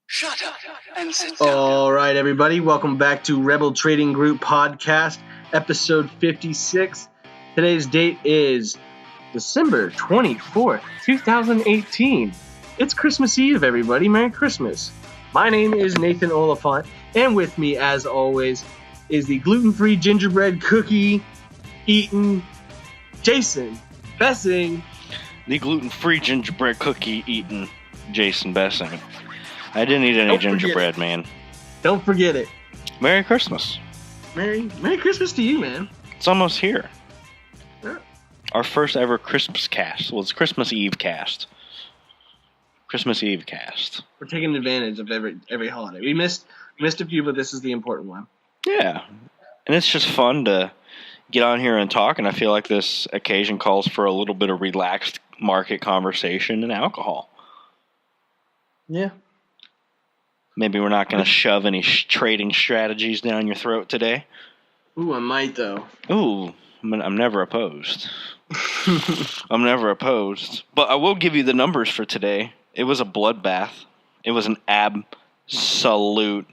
Shut up and sit down. All right, everybody. Welcome back to Rebel Trading Group Podcast, episode 56. Today's date is December 24th, 2018. It's Christmas Eve, everybody. Merry Christmas. My name is Nathan Oliphant, and with me, as always, is the gluten-free gingerbread cookie eating Jason Bessing. The gluten-free gingerbread cookie eating Jason Bessing. I didn't eat any gingerbread, man. Don't forget it. Merry Christmas. Merry Christmas to you, man. It's almost here. Yeah. Our first ever Christmas cast. Well, it's Christmas Eve cast. Christmas Eve cast. We're taking advantage of every holiday. We missed a few, but this is the important one. Yeah. And it's just fun to get on here and talk, and I feel like this occasion calls for a little bit of relaxed market conversation and alcohol. Yeah. Maybe we're not going to shove any trading strategies down your throat today. Ooh, I might, though. Ooh, I'm never opposed. I'm never opposed. But I will give you the numbers for today. It was a bloodbath. It was an absolute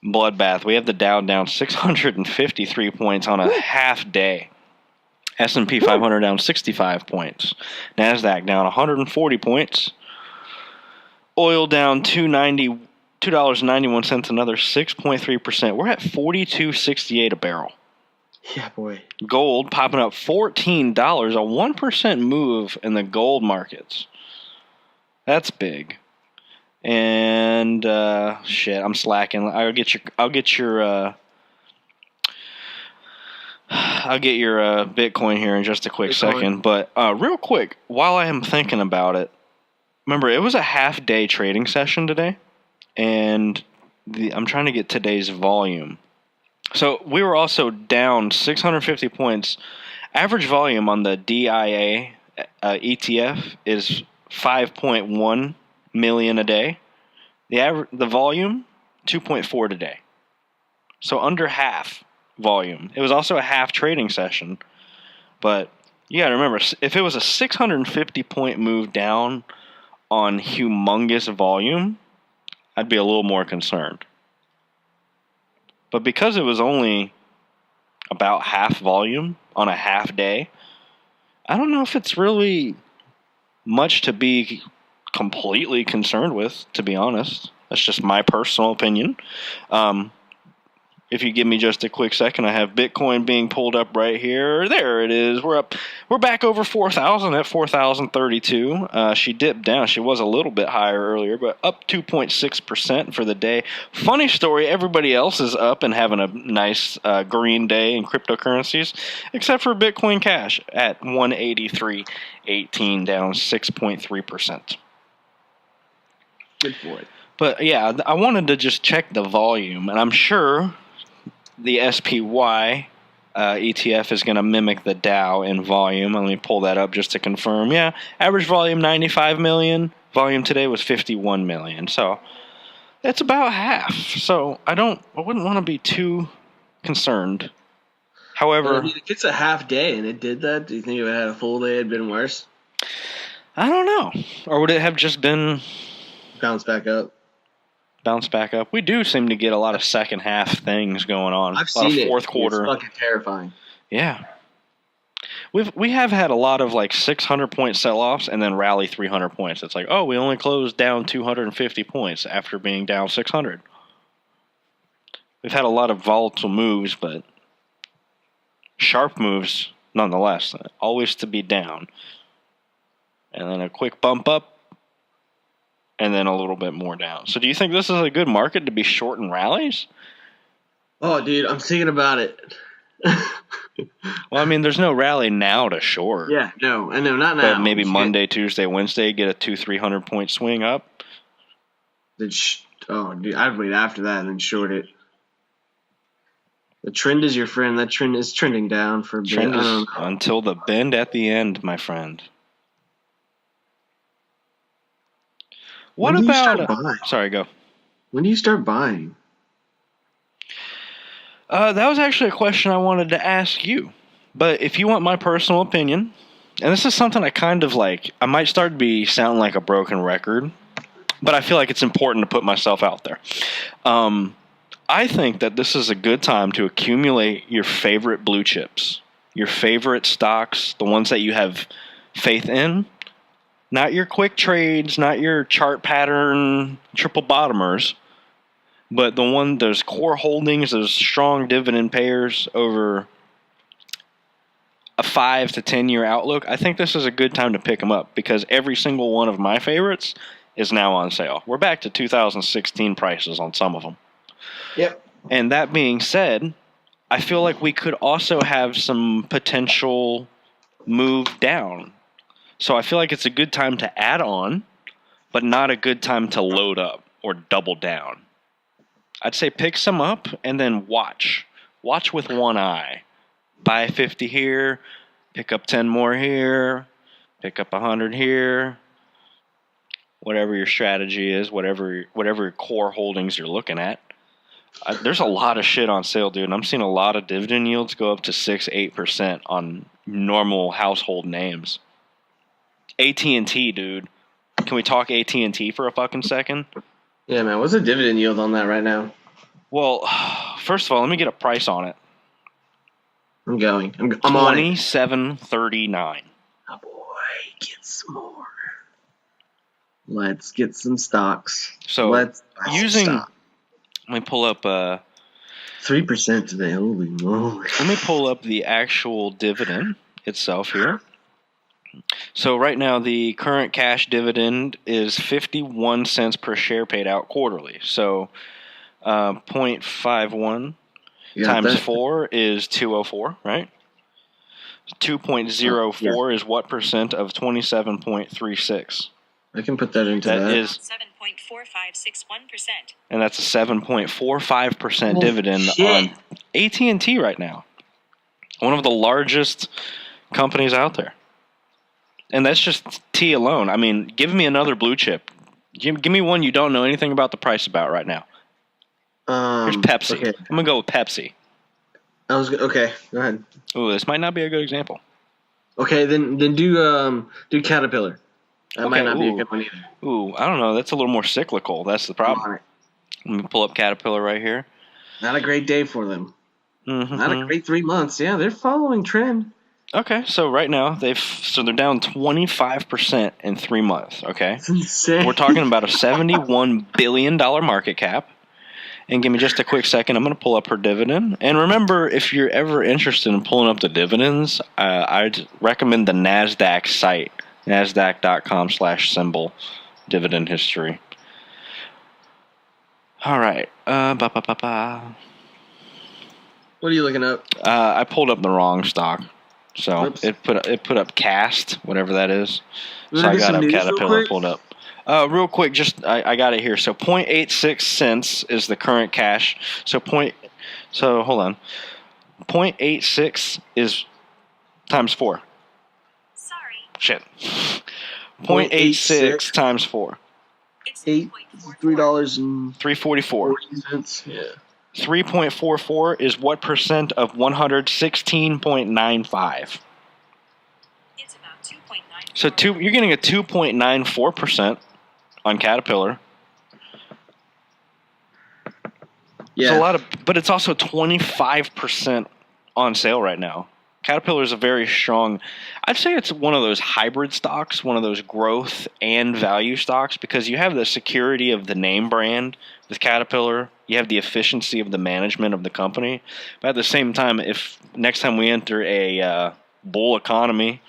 bloodbath. We have the Dow down 653 points on a half day. S&P 500 down 65 points. NASDAQ down 140 points. Oil down $2.91, another 6.3%. We're at $42.68 a barrel. Yeah, boy. Gold popping up $14, a 1% move in the gold markets. That's big. And shit, I'm slacking. I'll get your Bitcoin here in just a quick second. But real quick, while I am thinking about it, remember it was a half-day trading session today, and I'm trying to get today's volume. So we were also down 650 points. Average volume on the DIA ETF is 5.1 million a day. The volume 2.4 today. So under half volume. It was also a half trading session, but you got to remember, if it was a 650 point move down on humongous volume, I'd be a little more concerned. But because it was only about half volume on a half day, I don't know if it's really much to be completely concerned with, to be honest. That's just my personal opinion. If you give me just a quick second, I have Bitcoin being pulled up right here. There it is. We're back over 4,000 at 4,032. She dipped down. She was a little bit higher earlier, but up 2.6% for the day. Funny story, everybody else is up and having a nice green day in cryptocurrencies, except for Bitcoin Cash at 183.18, down 6.3%. Good for it. But yeah, I wanted to just check the volume, and I'm sure the SPY ETF is going to mimic the Dow in volume. Let me pull that up just to confirm. Yeah, average volume 95 million. Volume today was 51 million. So that's about half. So I wouldn't want to be too concerned. However, well, if it's a half day and it did that, do you think if it had a full day, it'd been worse? I don't know. Or would it have just been bounce back up? We do seem to get a lot of second half things going on. I've seen it. Fourth quarter. It's fucking terrifying. Yeah. We have had a lot of like 600 point sell-offs and then rally 300 points. It's like, oh, we only closed down 250 points after being down 600. We've had a lot of volatile moves, but sharp moves nonetheless. Always to be down. And then a quick bump up. And then a little bit more down. So do you think this is a good market to be short in rallies? Oh, dude, I'm thinking about it. Well, I mean, there's no rally now to short. Yeah, no, I know, not now. But maybe Monday, Tuesday, Wednesday, get a 200-300 point swing up. Dude, I'd wait after that and then short it. The trend is your friend. That trend is trending down for a bit. Trend is until the bend at the end, my friend. What about? Sorry, go. When do you start buying? That was actually a question I wanted to ask you. But if you want my personal opinion, and this is something I kind of like, I might start to sound like a broken record. but I feel like it's important to put myself out there. I think that this is a good time to accumulate your favorite blue chips, your favorite stocks, the ones that you have faith in, not your quick trades, not your chart pattern triple bottomers, but those core holdings, those strong dividend payers over a 5 to 10 year outlook. I think this is a good time to pick them up because every single one of my favorites is now on sale. We're back to 2016 prices on some of them. Yep. And that being said, I feel like we could also have some potential move down. So I feel like it's a good time to add on, but not a good time to load up or double down. I'd say pick some up and then watch. Watch with one eye. Buy 50 here, pick up 10 more here, pick up 100 here. Whatever your strategy is, whatever core holdings you're looking at. There's a lot of shit on sale, dude. And I'm seeing a lot of dividend yields go up to 6-8% on normal household names. AT&T, dude. Can we talk AT&T for a fucking second? Yeah, man. What's the dividend yield on that right now? Well, first of all, let me get a price on it. I'm going. I'm on it. $27.39. Oh boy, get some more. Let's get some stocks. So let's let me pull up 3% today. Holy moly. Let me pull up the actual dividend itself here. So right now the current cash dividend is 51 cents per share paid out quarterly. So 0.51 times 4 is 204, right? 2.04 is what percent of 27.36? I can put that into that. That is 7.4561%. And that's a 7.45% dividend on AT&T right now. One of the largest companies out there. And that's just T alone. I mean, give me another blue chip. Give me one you don't know anything about the price about right now. Here's Pepsi. Okay. I'm going to go with Pepsi. Okay, go ahead. Ooh, this might not be a good example. Okay, then do Caterpillar. That might not be a good one either. Ooh, I don't know. That's a little more cyclical. That's the problem. Let me pull up Caterpillar right here. Not a great day for them. Mm-hmm. Not a great 3 months. Yeah, they're following trend. Okay, so right now they're down 25% in 3 months. Okay, that's insane. We're talking about a $71 billion market cap. And give me just a quick second. I'm going to pull up her dividend. And remember, if you're ever interested in pulling up the dividends, I'd recommend the NASDAQ site. NASDAQ.com/symbol dividend history. All right. What are you looking up? I pulled up the wrong stock. So Oops. it put up Cast, whatever that is. So I got up Caterpillar pulled up. Real quick, I got it here. So 0.86 cents is the current cash. So hold on. 0.86 is times 4. Sorry. Shit. 0.86 times 4. It's $3.44. Yeah. 3.44 is what percent of 116.95? It's about 2.9. So you're getting a 2.94% on Caterpillar. Yeah. It's a lot but it's also 25% on sale right now. Caterpillar is a very strong, I'd say it's one of those hybrid stocks, one of those growth and value stocks, because you have the security of the name brand with Caterpillar. You have the efficiency of the management of the company. But at the same time, if next time we enter a bull economy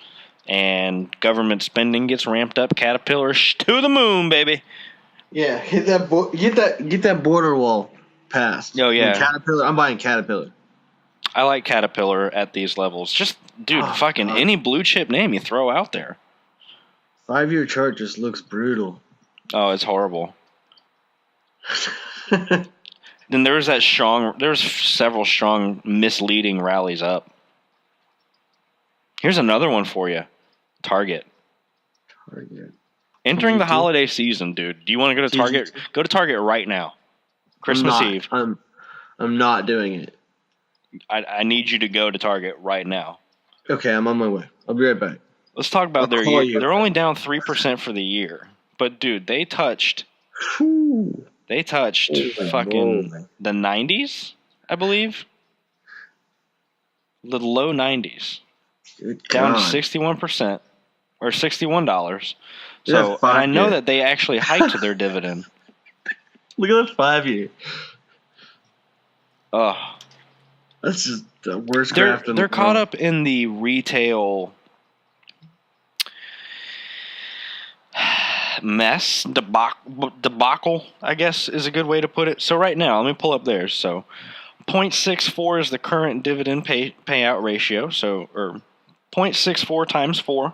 and government spending gets ramped up, Caterpillar to the moon, baby. Yeah, get that border wall passed. Oh yeah, Caterpillar. I'm buying Caterpillar. I like Caterpillar at these levels. Just, dude, any blue chip name you throw out there. 5-year chart just looks brutal. Oh, it's horrible. Then there's several strong misleading rallies up. Here's another one for you. Target. Entering the holiday season, dude. Do you want to go to Target? Go to Target right now. Christmas Eve. I'm not doing it. I need you to go to Target right now. Okay, I'm on my way. I'll be right back. Let's talk about their year. They're only down 3% for the year. But, dude, they touched Whew. They touched Holy fucking moly. the 90s, I believe. The low 90s. Good Down to God. 61%. Or $61. Look at So, that and I know 5-year. that they actually hiked their dividend. Look at that 5-year. Ugh. That's just the worst They're graft in the world. caught up in the retail mess debacle, I guess is a good way to put it. So right now, let me pull up theirs. So 0.64 is the current dividend payout ratio. So, or 0.64 times 4.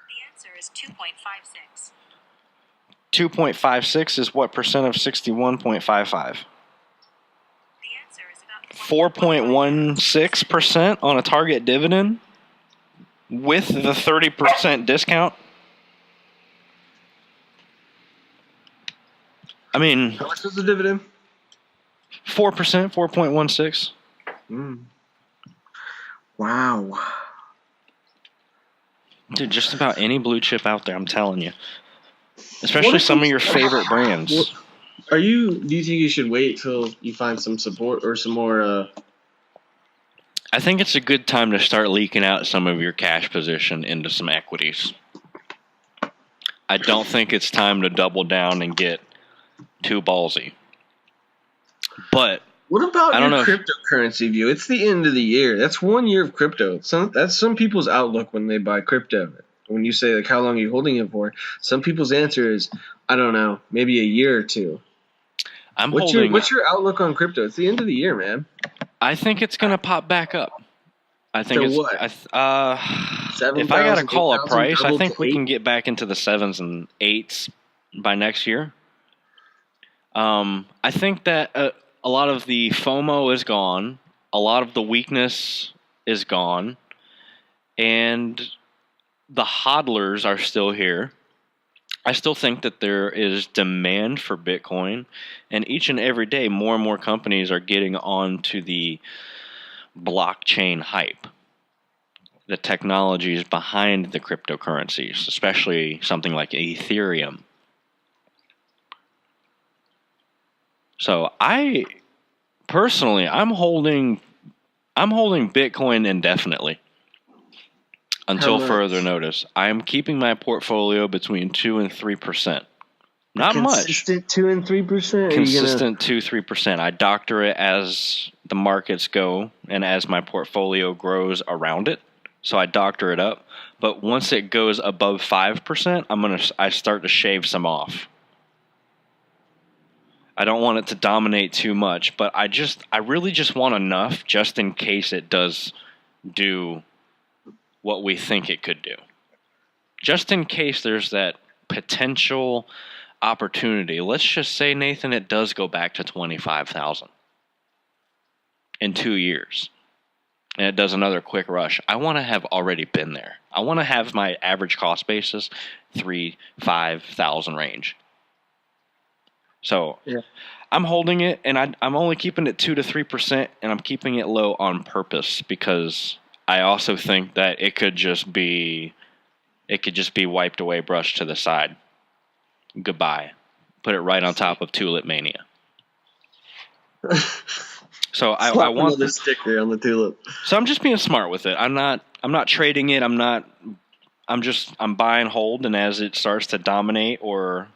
The answer is 2.56. 2.56 is what percent of 61.55? The answer is about 4.16% on a target dividend with the 30% discount. I mean, How much was the dividend? 4%, 4.16. Wow. Dude, just about any blue chip out there, I'm telling you. Especially some of your favorite brands. Do you think you should wait till you find some support or some more I think it's a good time to start leaking out some of your cash position into some equities. I don't think it's time to double down and get too ballsy. But what about I don't your know cryptocurrency view? It's the end of the year. That's 1 year of crypto. That's some people's outlook when they buy crypto. When you say, like, how long are you holding it for? Some people's answer is, I don't know, maybe a year or two. What's your outlook on crypto? It's the end of the year, man. I think it's going to pop back up. I think So it's what? if I 7,000, got to call a 8,000, price, I double think to we 8? can get back into the 7s and 8s by next year. I think that a lot of the FOMO is gone, a lot of the weakness is gone, and the hodlers are still here. I still think that there is demand for Bitcoin, and each and every day more and more companies are getting onto the blockchain hype. The technologies behind the cryptocurrencies, especially something like Ethereum. So I'm holding Bitcoin indefinitely until further notice. I'm keeping my portfolio between 2 and 3%. Not much. Consistent 2 and 3%. Consistent 2-3%. I doctor it as the markets go and as my portfolio grows around it. So I doctor it up. But once it goes above 5%, I start to shave some off. I don't want it to dominate too much, but I really just want enough just in case it does do what we think it could do. Just in case there's that potential opportunity. Let's just say, Nathan, it does go back to 25,000 in 2 years. And it does another quick rush. I want to have already been there. I want to have my average cost basis 3,000-5,000 range. So yeah. I'm holding it, and I'm only keeping it 2 to 3%, and I'm keeping it low on purpose because I also think that it could just be wiped away, brushed to the side. Goodbye. Put it right on top of Tulip Mania. So I want the sticker on the tulip. So I'm just being smart with it. I'm not trading it. I'm buying hold, and as it starts to dominate or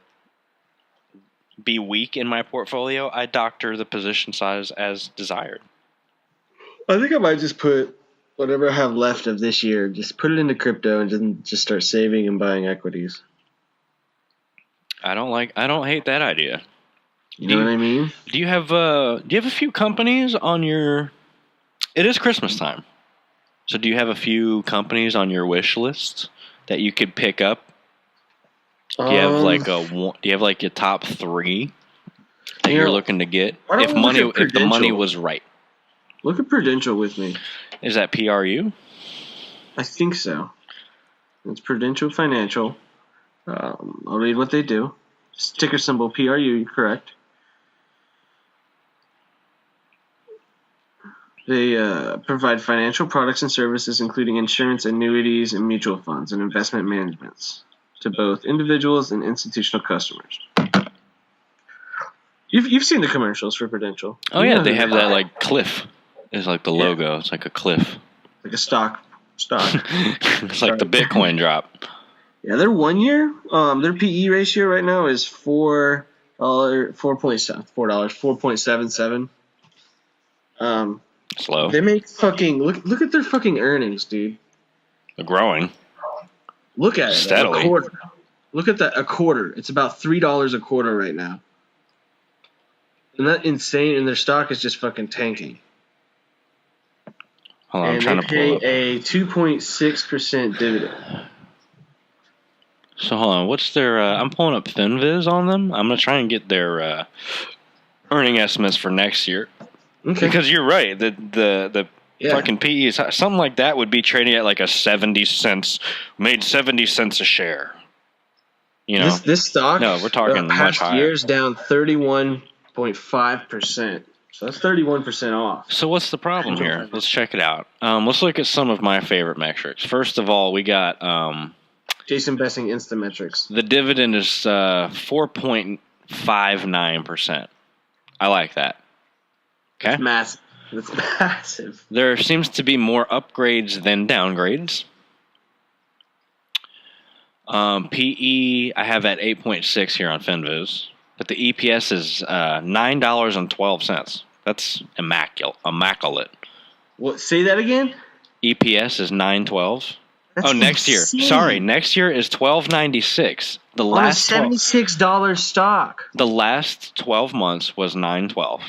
be weak in my portfolio, I doctor the position size as desired. I think I might just put whatever I have left of this year, just put it into crypto and then just start saving and buying equities. I don't hate that idea. You know what I mean? Do you have a few companies on your? It is Christmas time, so do you have a few companies on your wish list that you could pick up? Do you have like your top 3 that you're looking to get? If the money was right. Look at Prudential with me. Is that PRU? I think so. It's Prudential Financial. I'll read what they do. Ticker symbol PRU, you're correct. They provide financial products and services, including insurance, annuities, and mutual funds, and investment managements. to both individuals and institutional customers. You've seen the commercials for Prudential. Oh, yeah, they have that, like, cliff. It's like the logo. It's like a cliff. Like a stock. It's like the Bitcoin drop. Yeah, their 1 year, their PE ratio right now is $4.77. Slow. They make fucking look at their fucking earnings, dude. They're growing. Look at it. Steadily. A quarter. Look at that, a quarter. It's about $3 a quarter right now. Isn't that insane? And their stock is just fucking tanking. Hold on, and I'm trying they to pull up. pay a 2.6% dividend. So hold on, what's their? I'm pulling up FinViz on them. I'm gonna try and get their earning estimates for next year. Okay. Because you're right, the fucking PE is something like that would be trading at like a 70 cents, made 70 cents a share. You know, this stock. No, we're talking much past higher. year's down 31.5%. So that's 31% off. So what's the problem here? Let's check it out. Let's look at some of my favorite metrics. First of all, we got Jason Bessing Instametrics. the dividend is 4.59%. I like that. Okay. Massive. That's massive. There seems to be more upgrades than downgrades. PE, I have at 8.6 here on FinViz, but the EPS is $9.12. That's immaculate. What? Say that again? EPS is $9.12. That's next year. insane. Sorry, next year is $12.96. The On last a $76 stock. The last 12 months was $9.12.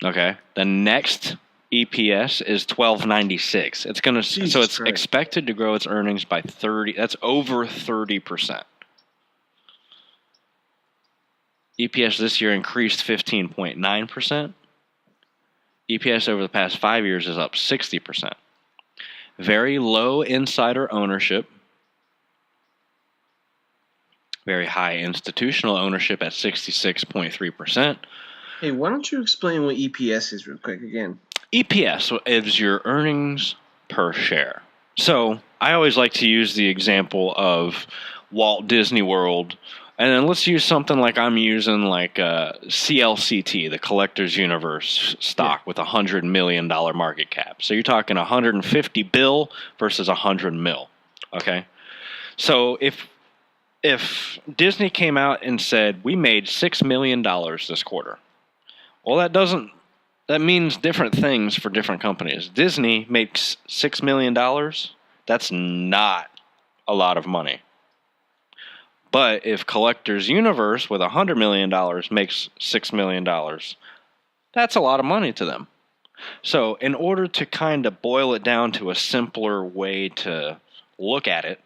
Okay. The next EPS is $12.96. It's gonna Jesus so it's Christ. expected to grow its earnings by 30. That's over 30%. EPS this year increased 15.9%. EPS over the past 5 years is up 60%. Very low insider ownership. Very high institutional ownership at 66.3%. Hey, why don't you explain what EPS is real quick again? EPS is your earnings per share. So I always like to use the example of Walt Disney World. And then let's use something like I'm using like CLCT, the Collector's Universe stock with $100 million market cap. So you're talking 150 bill versus 100 mil. Okay. So if Disney came out and said, we made $6 million this quarter. Well, that means different things for different companies. Disney makes $6 million. That's not a lot of money. But if Collector's Universe with $100 million makes $6 million, that's a lot of money to them. So in order to kind of boil it down to a simpler way to look at it,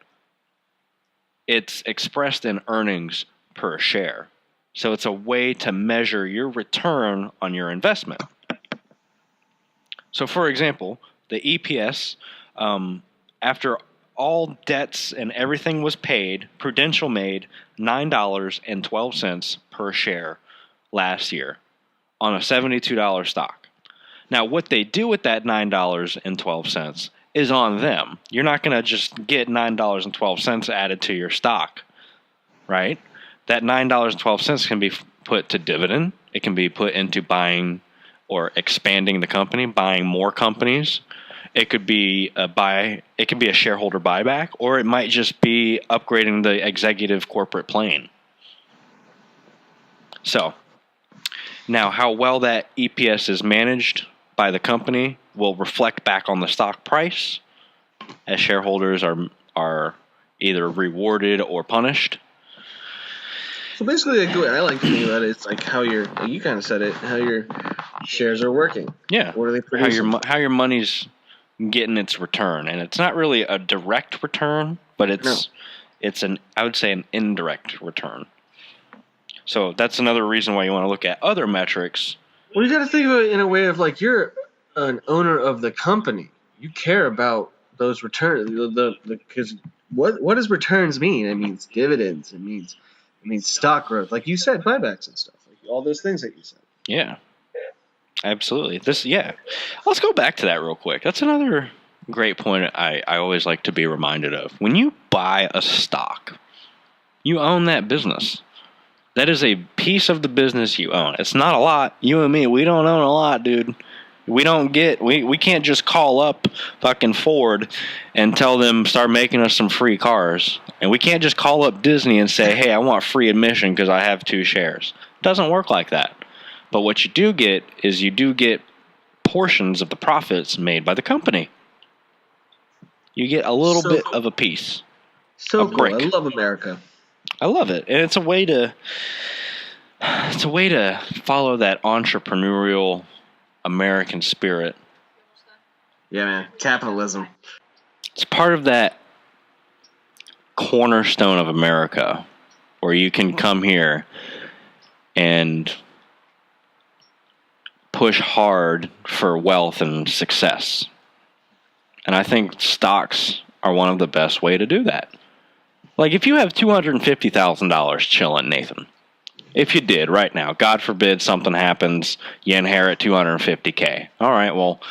it's expressed in earnings per share. So it's a way to measure your return on your investment. So for example, the EPS, after all debts and everything was paid, Prudential made $9.12 per share last year on a $72 stock. Now, what they do with that $9.12 is on them. You're not going to just get $9.12 added to your stock, right? That $9.12 can be put to dividend. It can be put into buying or expanding the company, buying more companies. It could be it could be a shareholder buyback, or it might just be upgrading the executive corporate plane. So, now how well that EPS is managed by the company will reflect back on the stock price, as shareholders are either rewarded or punished. So basically, like, the way I like to think about it, it's like how you kind of said it, how your shares are working. Yeah. What are they producing? How your money's getting its return, and it's not really a direct return, but it's I would say an indirect return. So that's another reason why you want to look at other metrics. Well, you got to think of it in a way of like you're an owner of the company. You care about those returns. Because what does returns mean? It means dividends. It means stock growth, like you said, buybacks and stuff, like all those things that you said. Yeah. Absolutely. Let's go back to that real quick. That's another great point I always like to be reminded of. When you buy a stock, you own that business. That is a piece of the business you own. It's not a lot. You and me, we don't own a lot, dude. We can't just call up fucking Ford and tell them start making us some free cars. And we can't just call up Disney and say, hey, I want free admission because I have 2 shares. It doesn't work like that. But what you do get is you do get portions of the profits made by the company. You get a little bit of a piece. So a cool. brick. I love America. I love it. And it's a way to follow that entrepreneurial American spirit. Yeah, man. Capitalism. It's part of that cornerstone of America where you can come here and push hard for wealth and success. And I think stocks are one of the best way to do that. Like if you have $250,000 chilling, Nathan, if you did right now, God forbid something happens, you inherit $250K. All right, well,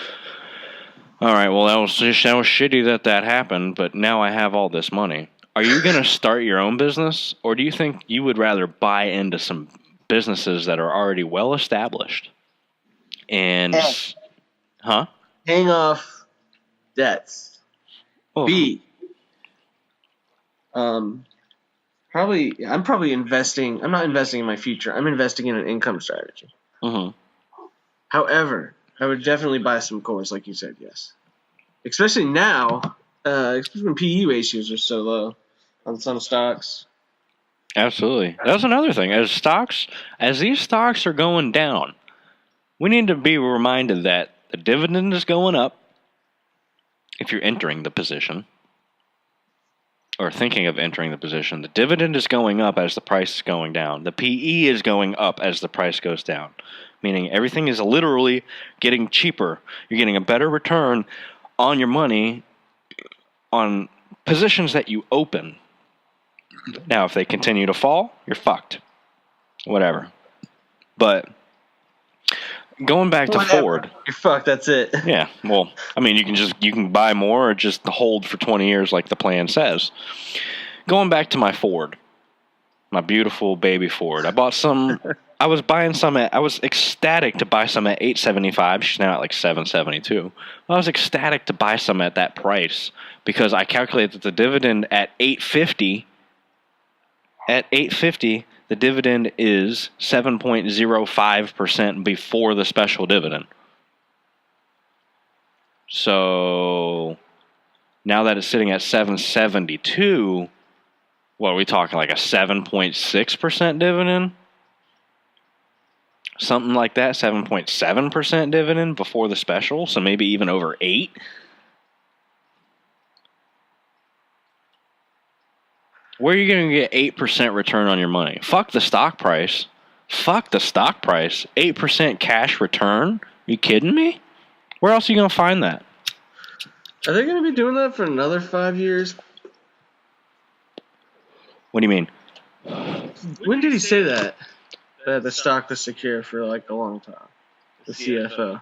that was shitty that happened, but now I have all this money. Are you going to start your own business, or do you think you would rather buy into some businesses that are already well established? And, Hang off debts. Oh. B. I'm probably investing. I'm not investing in my future. I'm investing in an income strategy. Mm-hmm. However, I would definitely buy some cores, like you said, yes. Especially now, especially when PE ratios are so low on some stocks. Absolutely. That's another thing. As these stocks are going down, we need to be reminded that the dividend is going up if you're entering the position. Or thinking of entering the position, the dividend is going up as the price is going down. The PE is going up as the price goes down. Meaning everything is literally getting cheaper. You're getting a better return on your money on positions that you open. Now, if they continue to fall, you're fucked. Whatever. But going back to Ford. You're fucked, that's it. Yeah, well, I mean, you can buy more or just hold for 20 years like the plan says. Going back to my Ford, my beautiful baby Ford. I was ecstatic to buy some at $875. She's now at like $772. I was ecstatic to buy some at that price because I calculated that the dividend at $850. At $850, the dividend is 7.05% before the special dividend. So now that it's sitting at 772, what are we talking, like a 7.6% dividend? Something like that, 7.7% dividend before the special, so maybe even over 8. Where are you going to get 8% return on your money? Fuck the stock price. 8% cash return? Are you kidding me? Where else are you going to find that? Are they going to be doing that for another 5 years? What do you mean? When did he say that? That the stock was secure for like a long time. The CFO.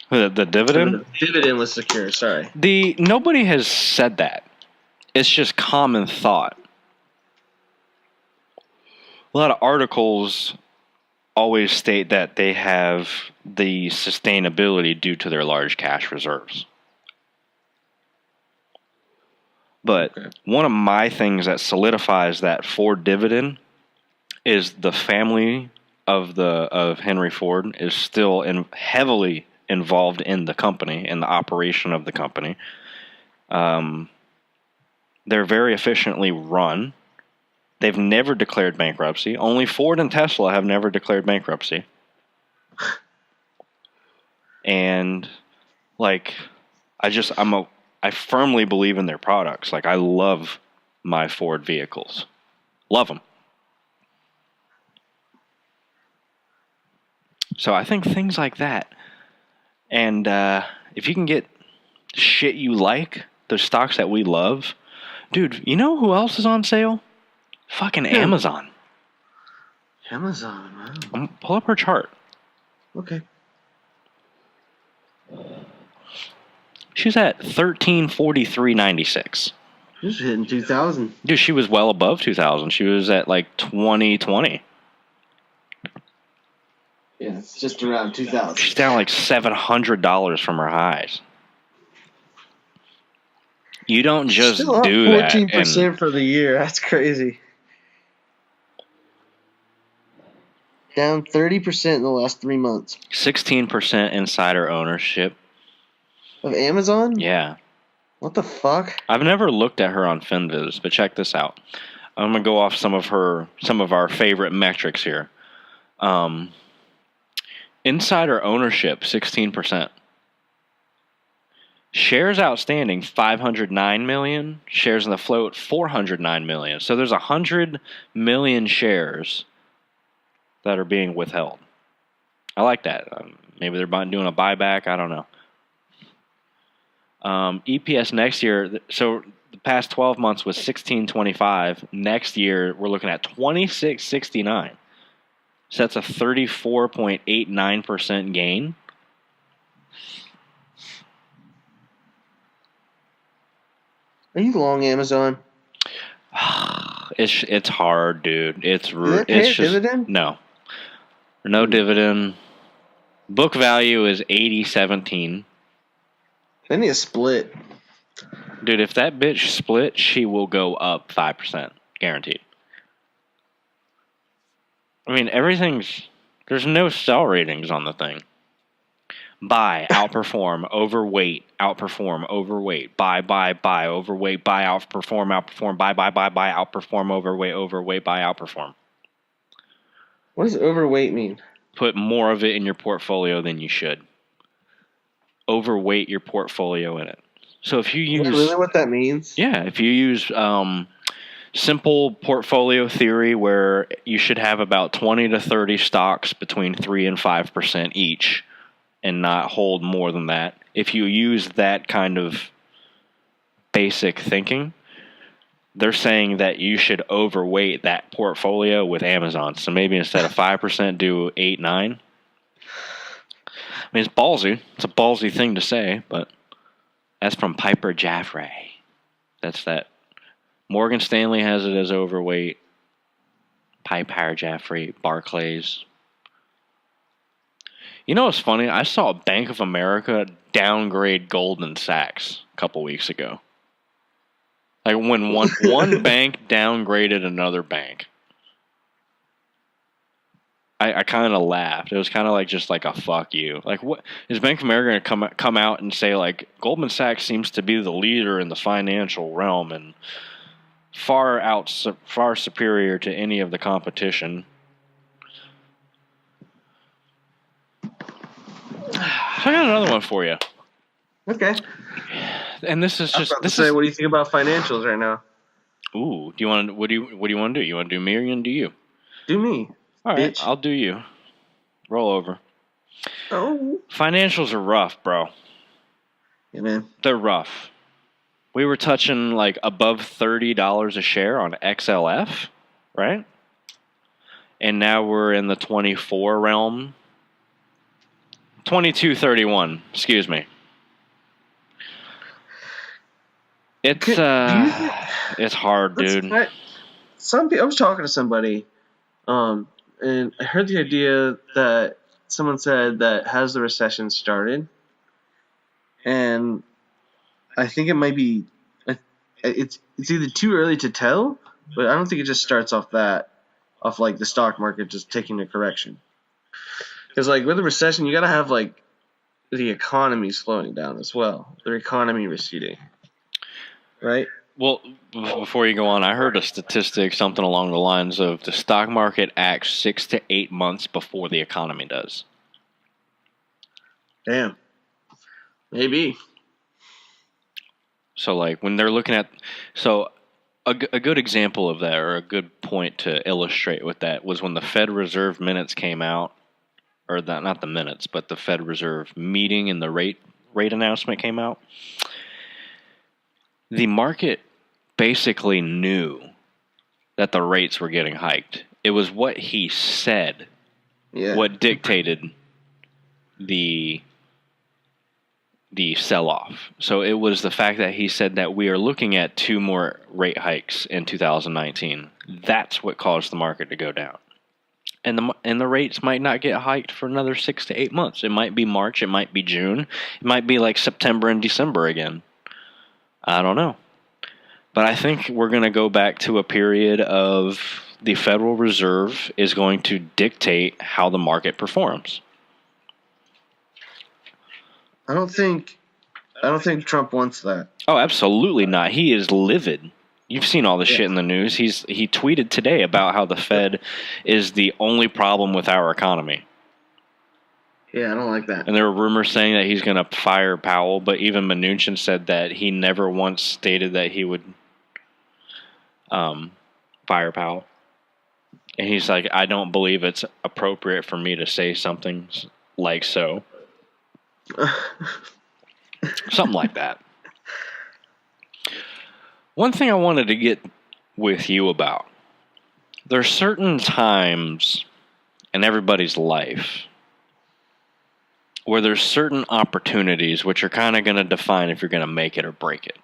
The dividend? The dividend was secure, sorry. Nobody has said that. It's just common thought. A lot of articles always state that they have the sustainability due to their large cash reserves. But one of my things that solidifies that Ford dividend is the family of Henry Ford is still heavily involved in the company, in the operation of the company. They're very efficiently run. They've never declared bankruptcy. Only Ford and Tesla have never declared bankruptcy. And like, I firmly believe in their products. Like, I love my Ford vehicles. Love them. So I think things like that. And if you can get shit you like, the stocks that we love. Dude, you know who else is on sale? Fucking Amazon. Amazon, wow. Pull up her chart. Okay. She was at 1343.96. She was hitting 2,000. Dude, she was well above 2,000. She was at like 2020. Yeah, it's just around 2,000. She's down like $700 from her highs. You don't just Still up do that. 14% for the year. That's crazy. Down 30% in the last 3 months. 16% insider ownership. Of Amazon? Yeah. What the fuck? I've never looked at her on FinViz, but check this out. I'm gonna go off some of our favorite metrics here. Insider ownership, 16%. Shares outstanding, 509 million. Shares in the float, 409 million. So there's 100 million shares that are being withheld. I like that. Maybe they're doing a buyback. I don't know. EPS next year, so the past 12 months was 16.25. Next year, we're looking at 26.69. So that's a 34.89% gain. Are you long Amazon? It's hard, dude. It's pay it's a just dividend? No dividend. Book value is 80.17. They need a split. Dude, if that bitch split, she will go up 5%, guaranteed. I mean, there's no sell ratings on the thing. Buy, outperform, overweight, outperform, overweight, buy, overweight, buy, outperform, buy, outperform, overweight, buy, outperform. What does overweight mean? Put more of it in your portfolio than you should. Overweight your portfolio in it. So if you use... Is that really what that means? Yeah, if you use simple portfolio theory where you should have about 20 to 30 stocks between 3 and 5% each and not hold more than that. If you use that kind of basic thinking, they're saying that you should overweight that portfolio with Amazon. So maybe instead of 5%, do 8, 9. I mean, it's ballsy. It's a ballsy thing to say, but that's from Piper Jaffray. That's that. Morgan Stanley has it as overweight. Piper Jaffray, Barclays. You know what's funny? I saw Bank of America downgrade Goldman Sachs a couple weeks ago. Like when one bank downgraded another bank. I kind of laughed. It was kind of like just like a fuck you. Like, what is Bank of America going to come out and say, like, Goldman Sachs seems to be the leader in the financial realm and far superior to any of the competition. So I got another one for you. Okay. And this is just what do you think about financials right now? Ooh, what do you want to do? You want to do me or you want to do you? Do me. All right, bitch. I'll do you. Roll over. Oh. Financials are rough, bro. Yeah, man. They're rough. We were touching like above $30 a share on XLF, right? And now we're in the 24 realm. 22.31, excuse me. It's it's hard, dude. I was talking to somebody, and I heard the idea that someone said that has the recession started, and I think it might be, it's either too early to tell, but I don't think it just starts off like the stock market just taking a correction. Because like with a recession, you gotta have like the economy slowing down as well, the economy receding, right? Well, before you go on, I heard a statistic, something along the lines of the stock market acts 6 to 8 months before the economy does. Damn. Maybe. So, like, when they're looking at... So, a good example of that, or a good point to illustrate with that, was when the Fed Reserve minutes came out, or not the minutes, but the Fed Reserve meeting and the rate announcement came out. The market basically knew that the rates were getting hiked. It was what he said, what dictated the the sell-off. So it was the fact that he said that we are looking at 2 more rate hikes in 2019. That's what caused the market to go down. And the rates might not get hiked for another 6 to 8 months. It might be March, it might be June, it might be like September and December again. I don't know. But I think we're going to go back to a period of the Federal Reserve is going to dictate how the market performs. I don't think Trump wants that. Oh, absolutely not. He is livid. You've seen all this shit in the news. He tweeted today about how the Fed is the only problem with our economy. Yeah, I don't like that. And there were rumors saying that he's going to fire Powell, but even Mnuchin said that he never once stated that he would fire Powell. And he's like, I don't believe it's appropriate for me to say something like so. Something like that. One thing I wanted to get with you about. There's certain times in everybody's life where there's certain opportunities which are kind of going to define if you're going to make it or break it.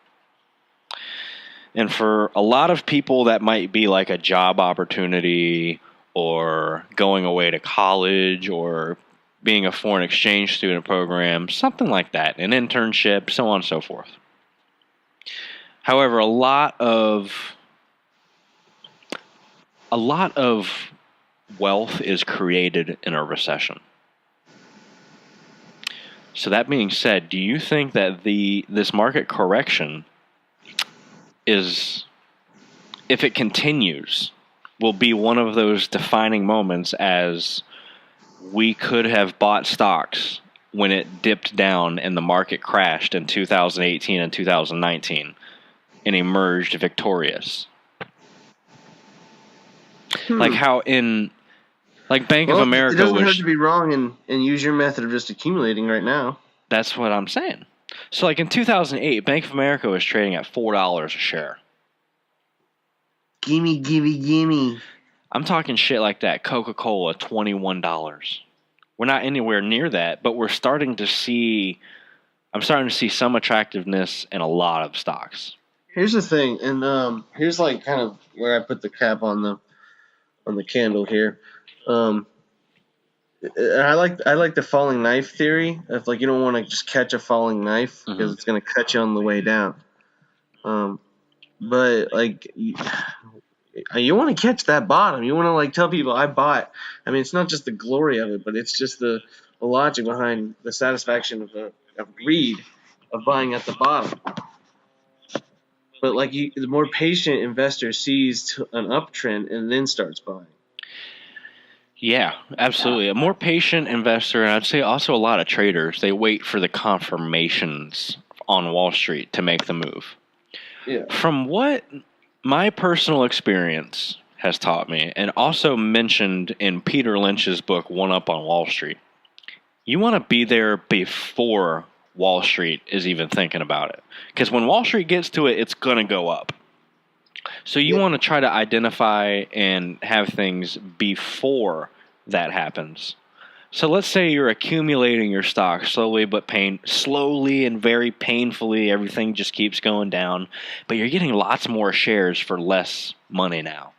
And for a lot of people, that might be like a job opportunity or going away to college or being a foreign exchange student program, something like that, an internship, so on and so forth. However, a lot of wealth is created in a recession. So that being said, do you think that this market correction is, if it continues, will be one of those defining moments as we could have bought stocks when it dipped down and the market crashed in 2018 and 2019 and emerged victorious? Like how Bank of America it doesn't have to be wrong and use your method of just accumulating right now. That's what I'm saying. So like in 2008, Bank of America was trading at $4 a share. Gimme. I'm talking shit like that. Coca-Cola, $21. We're not anywhere near that, but I'm starting to see some attractiveness in a lot of stocks. Here's the thing, and here's like kind of where I put the cap on the candle here. I like the falling knife theory. If like you don't want to just catch a falling knife because it's going to cut you on the way down. But like you want to catch that bottom. You want to like tell people I bought. I mean, it's not just the glory of it, but it's just the logic behind the satisfaction of greed of buying at the bottom. But like the more patient investor sees an uptrend and then starts buying. Yeah, absolutely. A more patient investor, and I'd say also a lot of traders, they wait for the confirmations on Wall Street to make the move. Yeah. From what my personal experience has taught me, and also mentioned in Peter Lynch's book, One Up on Wall Street, you want to be there before Wall Street is even thinking about it. Because when Wall Street gets to it, it's going to go up. So you want to try to identify and have things before that happens. So let's say you're accumulating your stock slowly and very painfully. Everything just keeps going down, but you're getting lots more shares for less money now.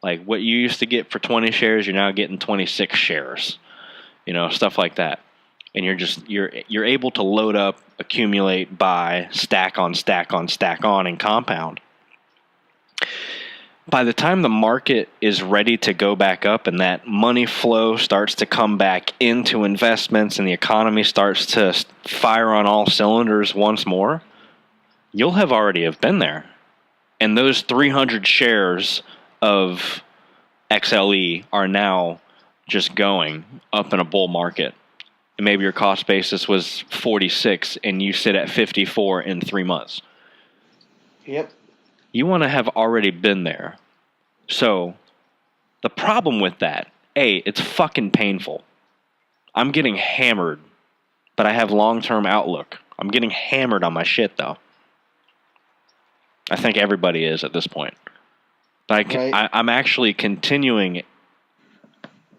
Like what you used to get for 20 shares, you're now getting 26 shares. Stuff like that. And you're able to load up, accumulate, buy, stack on stack on stack on, and compound. By the time the market is ready to go back up and that money flow starts to come back into investments and the economy starts to fire on all cylinders once more, you'll have already have been there. And those 300 shares of XLE are now just going up in a bull market. And maybe your cost basis was 46 and you sit at 54 in 3 months. Yep. You want to have already been there. So, the problem with that, it's fucking painful. I'm getting hammered, but I have long-term outlook. I'm getting hammered on my shit, though. I think everybody is at this point. But I'm actually continuing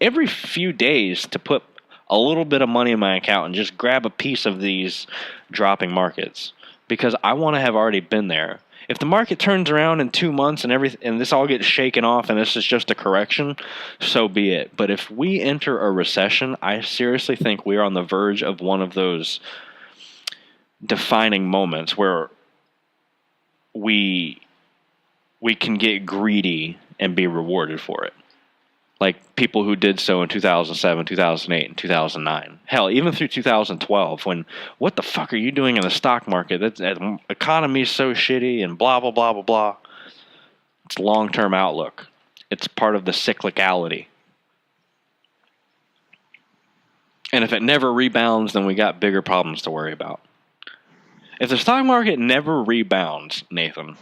every few days to put a little bit of money in my account and just grab a piece of these dropping markets because I want to have already been there. If the market turns around in 2 months and this all gets shaken off and this is just a correction, so be it. But if we enter a recession, I seriously think we are on the verge of one of those defining moments where we can get greedy and be rewarded for it. Like people who did so in 2007, 2008, and 2009. Hell, even through 2012, when what the fuck are you doing in the stock market? That economy's so shitty and blah, blah, blah, blah, blah. It's long-term outlook. It's part of the cyclicality. And if it never rebounds, then we got bigger problems to worry about. If the stock market never rebounds, Nathan,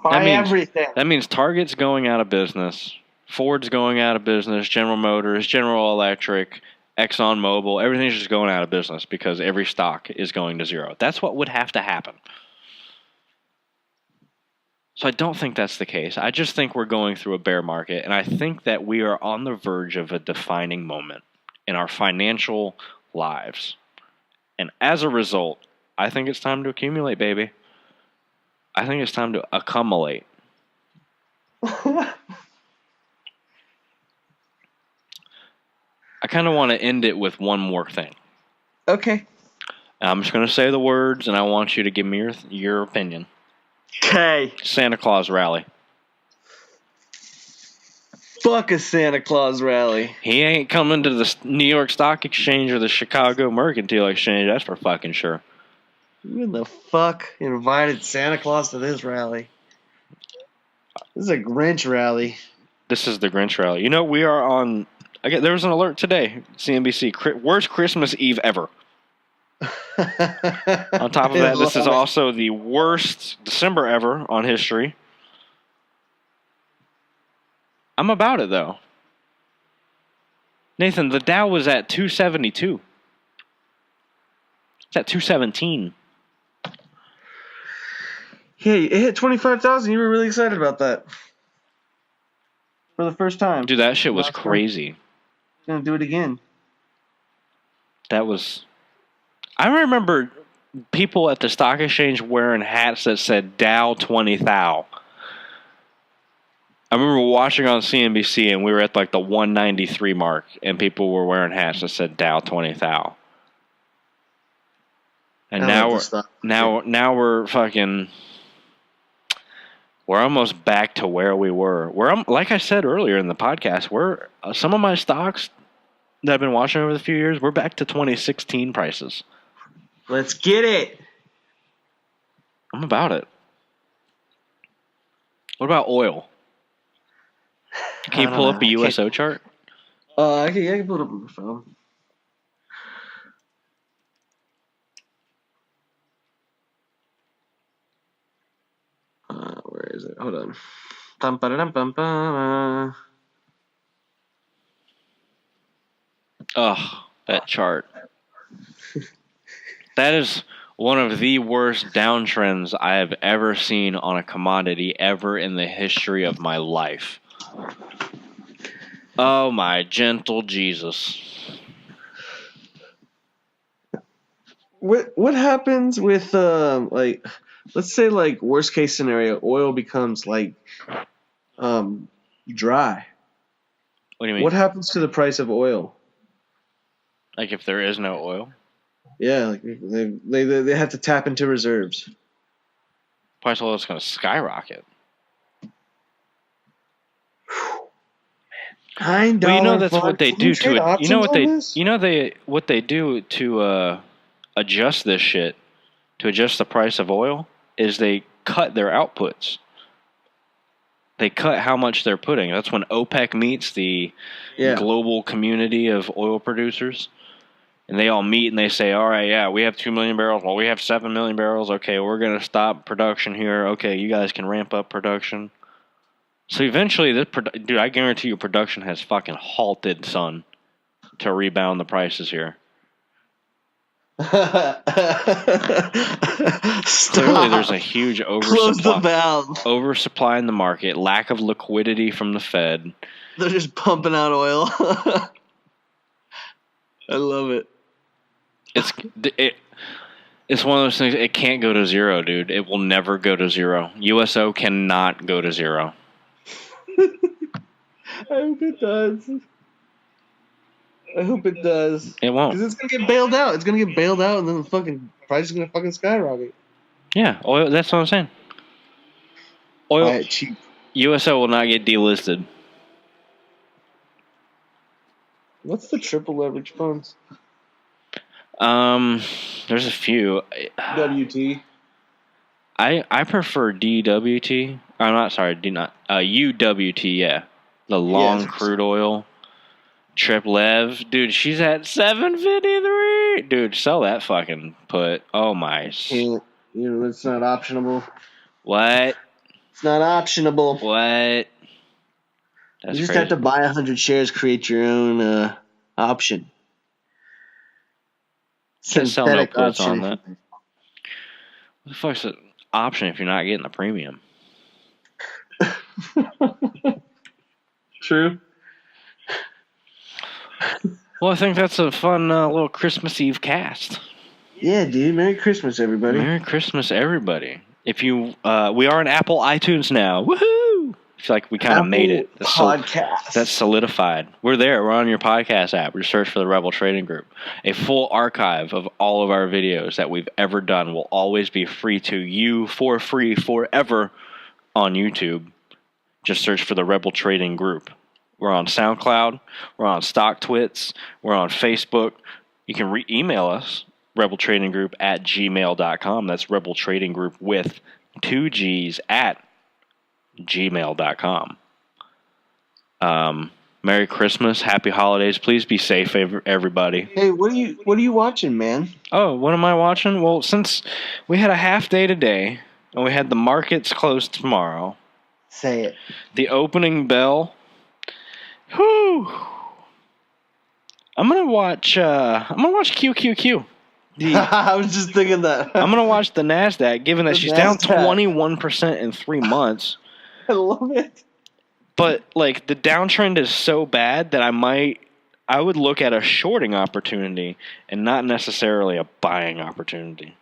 that means Target's going out of business, Ford's going out of business, General Motors, General Electric, ExxonMobil, everything's just going out of business because every stock is going to zero. That's what would have to happen. So I don't think that's the case. I just think we're going through a bear market, and I think that we are on the verge of a defining moment in our financial lives. And as a result, I think it's time to accumulate, baby. I think it's time to accumulate. I kind of want to end it with one more thing. Okay. I'm just going to say the words, and I want you to give me your opinion. Okay. Santa Claus rally. Fuck a Santa Claus rally. He ain't coming to the New York Stock Exchange or the Chicago Mercantile Exchange, that's for fucking sure. Who the fuck invited Santa Claus to this rally? This is a Grinch rally. This is the Grinch rally. You know, we are on... there was an alert today, CNBC. Worst Christmas Eve ever. On top of that, this is also the worst December ever on history. I'm about it, though. Nathan, the Dow was at 272. It's at 217. Hey, it hit 25,000. You were really excited about that. For the first time. Dude, that shit was crazy. Gonna do it again. That was... I remember people at the stock exchange wearing hats that said Dow 20 thou. I remember watching on CNBC and we were at like the 193 mark and people were wearing hats that said Dow 20 thou. And now we're fucking... We're almost back to where we were. Like I said earlier in the podcast, some of my stocks that I've been watching over the few years, we're back to 2016 prices. Let's get it. I'm about it. What about oil? Can you pull up a USO chart? I can pull it up on my phone. Where is it? Hold on. Oh, that chart. That is one of the worst downtrends I have ever seen on a commodity ever in the history of my life. Oh, my gentle Jesus. What happens with, let's say, like, worst case scenario, oil becomes, like, dry. What do you mean? What happens to the price of oil? Like if there is no oil? Yeah, like they have to tap into reserves. Price of oil is going to skyrocket. $9. Well, you know that's what they do to it. What they do to adjust this shit, to adjust the price of oil, is they cut their outputs. They cut how much they're putting. That's when OPEC meets the global community of oil producers. And they all meet and they say, all right, yeah, we have 2 million barrels. Well, we have 7 million barrels. Okay, we're going to stop production here. Okay, you guys can ramp up production. So eventually, dude, I guarantee you production has fucking halted, son, to rebound the prices here. Clearly, there's a huge oversupply in the market, lack of liquidity from the Fed. They're just pumping out oil. I love it. It's one of those things. It can't go to zero, dude. It will never go to zero. USO cannot go to zero. I hope it does. It won't. Because it's gonna get bailed out. It's gonna get bailed out, and then the fucking price is gonna fucking skyrocket. Yeah, oil. That's what I'm saying. Oil. Buy it cheap. USO will not get delisted. What's the triple leverage funds? There's a few. WT. I prefer DWT. I'm not sorry, UWT. Yeah, the long crude oil. Trip Lev, dude, she's at 753. Dude, sell that fucking put. Oh my. It's not optionable. What? It's not optionable. What? That's you just crazy. have to buy 100 shares, create your own option. Can't sell no Synthetic puts option. on that. What the fuck's an option if you're not getting the premium? True. Well, I think that's a fun little Christmas Eve cast. Yeah, dude. Merry Christmas, everybody. Merry Christmas, everybody. If you, we are on Apple iTunes now. Woohoo! I feel like we kind of made it. That's solidified. We're there. We're on your podcast app. Just search for the Rebel Trading Group. A full archive of all of our videos that we've ever done will always be free to you for free forever on YouTube. Just search for the Rebel Trading Group. We're on Soundcloud. We're on Stock Twits. We're on Facebook. You can email us, rebeltradinggroup@gmail.com. That's Rebel Trading Group with 2 G's at gmail.com. Merry Christmas, Happy Holidays. Please be safe, everybody. Hey, what are you watching, man? Oh, what am I watching? Well, since we had a half day today and we had the markets closed tomorrow. Say it. The opening bell. Whew. I'm gonna watch QQQ. I was just thinking that. I'm gonna watch the NASDAQ, given that she's down 21% in 3 months. I love it. But like the downtrend is so bad that I would look at a shorting opportunity and not necessarily a buying opportunity.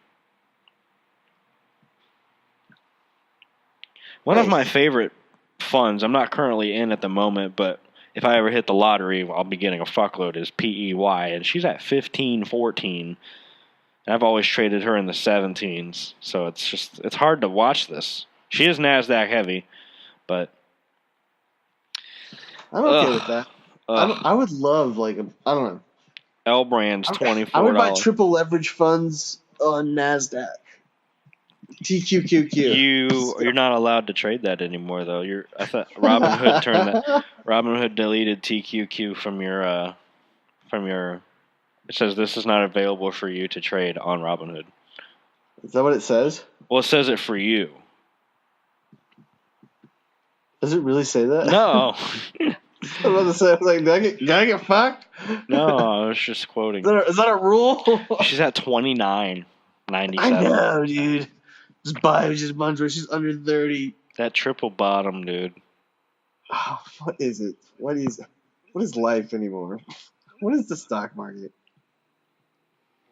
One of my favorite funds, I'm not currently in at the moment, but if I ever hit the lottery, I'll be getting a fuckload, is PEY, and she's at 15, 14. And I've always traded her in the 17s, so it's hard to watch this. She is NASDAQ heavy, but I'm okay with that. I would love, I don't know. L Brand's $24. I would buy triple leverage funds on NASDAQ. TQQQ. You're not allowed to trade that anymore, though. I thought Robinhood turned that. Robinhood deleted TQQ from your. It says this is not available for you to trade on Robinhood. Is that what it says? Well, it says it for you. Does it really say that? No. I was about to say, I was like, did I get fucked? No, I was just quoting. Is that a rule? She's at 29.97. I know, dude. Just buy just ones where she's under 30. That triple bottom, dude. Oh, what is it? What is life anymore? What is the stock market?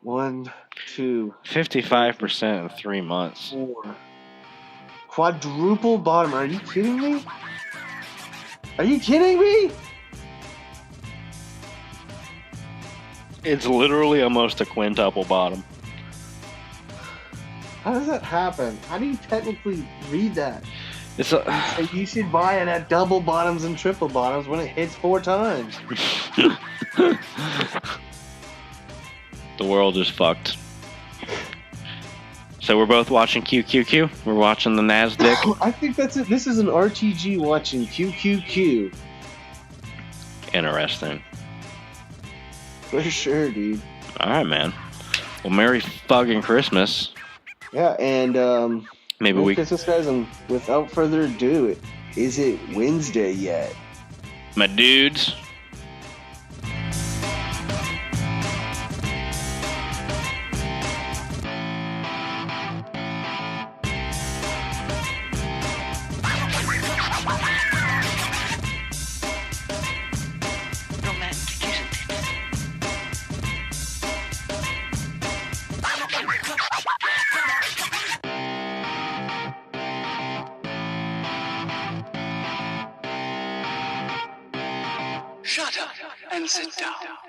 1, 2, 55% in 3 months. 4. Quadruple bottom. Are you kidding me? Are you kidding me? It's literally almost a quintuple bottom. How does that happen? How do you technically read that? It's You should buy it at double bottoms and triple bottoms when it hits 4 times. The world is fucked. So we're both watching QQQ. We're watching the NASDAQ. I think that's it. This is an RTG watching QQQ. Interesting. For sure, dude. All right, man. Well, Merry fucking Christmas. Yeah, and Maybe Merry Christmas, guys. And without further ado, is it Wednesday yet? My dudes. Romantic, isn't it? Shut up and sit down.